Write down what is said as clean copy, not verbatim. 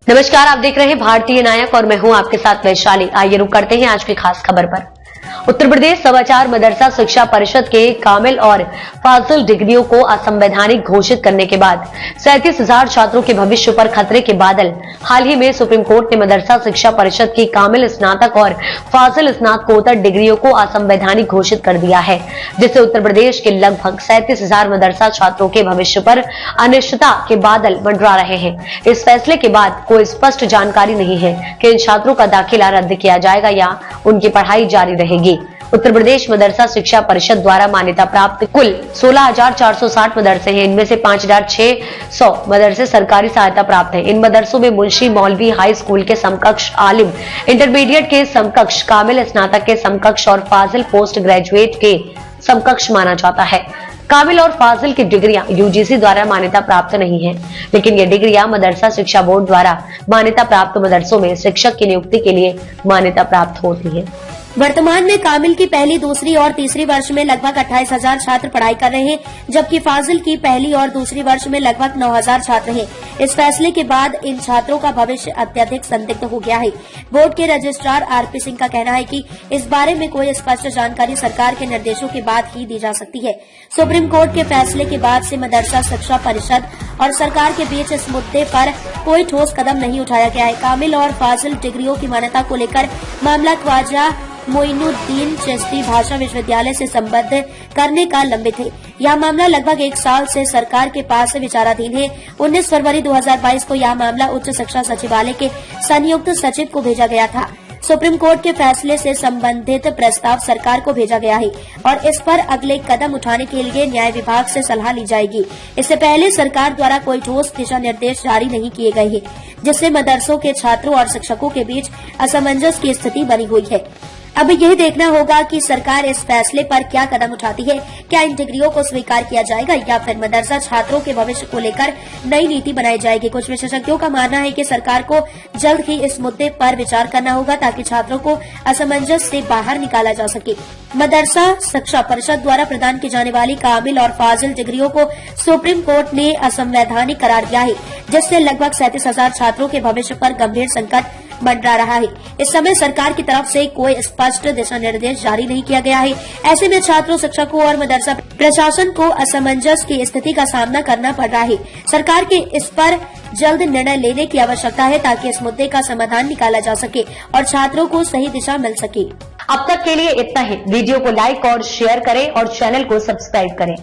नमस्कार, आप देख रहे हैं भारतीय नायक और मैं हूं आपके साथ वैशाली। आइए रुक करते हैं आज की खास खबर पर। उत्तर प्रदेश समाचार मदरसा शिक्षा परिषद के कामिल और फाजिल डिग्रियों को असंवैधानिक घोषित करने के बाद 37,000 छात्रों के भविष्य पर खतरे के बादल। हाल ही में सुप्रीम कोर्ट ने मदरसा शिक्षा परिषद की कामिल स्नातक और फाजिल स्नातकोत्तर डिग्रियों को असंवैधानिक घोषित कर दिया है, जिससे उत्तर प्रदेश के लगभग 37,000 मदरसा छात्रों के भविष्य पर अनिश्चितता के बादल मंडरा रहे हैं। इस फैसले के बाद कोई स्पष्ट जानकारी नहीं है कि इन छात्रों का दाखिला रद्द किया जाएगा या उनकी पढ़ाई जारी रहेगी। उत्तर प्रदेश मदरसा शिक्षा परिषद द्वारा मान्यता प्राप्त कुल 16,460 मदरसे हैं। इनमें से 5,600 मदरसे सरकारी सहायता प्राप्त हैं। इन मदरसों में मुंशी मौलवी हाई स्कूल के समकक्ष, आलिम इंटरमीडिएट के समकक्ष, कामिल स्नातक के समकक्ष और फाजिल पोस्ट ग्रेजुएट के समकक्ष माना जाता है। कामिल और फाजिल की डिग्रियां यूजीसी द्वारा मान्यता प्राप्त नहीं है, लेकिन ये डिग्रियां मदरसा शिक्षा बोर्ड द्वारा मान्यता प्राप्त मदरसों में शिक्षक की नियुक्ति के लिए मान्यता प्राप्त होती है। वर्तमान में कामिल की पहली, दूसरी और तीसरी वर्ष में लगभग 28,000 छात्र पढ़ाई कर रहे हैं, जबकि फाजिल की पहली और दूसरी वर्ष में लगभग 9,000 छात्र हैं। इस फैसले के बाद इन छात्रों का भविष्य अत्यधिक संदिग्ध हो गया है। बोर्ड के रजिस्ट्रार आरपी सिंह का कहना है कि इस बारे में कोई स्पष्ट जानकारी सरकार के निर्देशों के बाद ही दी जा सकती है। सुप्रीम कोर्ट के फैसले के बाद से मदरसा शिक्षा परिषद और सरकार के बीच इस मुद्दे पर कोई ठोस कदम नहीं उठाया गया है। कामिल और फाजिल डिग्रियों की मान्यता को लेकर मामला ख्वाजा मोइनुद्दीन चिश्ती भाषा विश्वविद्यालय से संबद्ध करने का लंबित है। यह मामला लगभग 1 साल से सरकार के पास विचाराधीन है। 19 फरवरी 2022 को यह मामला उच्च शिक्षा सचिवालय के संयुक्त सचिव को भेजा गया था। सुप्रीम कोर्ट के फैसले से संबंधित प्रस्ताव सरकार को भेजा गया है और इस पर अगले कदम उठाने के लिए न्याय विभाग से सलाह ली जाएगी। इससे पहले सरकार द्वारा कोई ठोस दिशा निर्देश जारी नहीं किए गए हैं, जिससे मदरसों के छात्रों और शिक्षकों के बीच असमंजस की स्थिति बनी हुई है। अब यही देखना होगा कि सरकार इस फैसले पर क्या कदम उठाती है। क्या इन डिग्रियों को स्वीकार किया जाएगा या फिर मदरसा छात्रों के भविष्य को लेकर नई नीति बनाई जाएगी। कुछ विशेषज्ञों का मानना है कि सरकार को जल्द ही इस मुद्दे पर विचार करना होगा ताकि छात्रों को असमंजस से बाहर निकाला जा सके। मदरसा शिक्षा परिषद द्वारा प्रदान की जाने वाली कामिल और फाजिल डिग्रियों को सुप्रीम कोर्ट ने असंवैधानिक करार दिया है, जिससे लगभग 37,000 छात्रों के भविष्य पर गंभीर संकट मंडरा रहा है। इस समय सरकार की तरफ से कोई स्पष्ट दिशा निर्देश जारी नहीं किया गया है। ऐसे में छात्रों, शिक्षकों और मदरसा प्रशासन को असमंजस की स्थिति का सामना करना पड़ रहा है। सरकार के इस पर जल्द निर्णय लेने की आवश्यकता है ताकि इस मुद्दे का समाधान निकाला जा सके और छात्रों को सही दिशा मिल सके। अब तक के लिए इतना ही। वीडियो को लाइक और शेयर करें और चैनल को सब्सक्राइब करें।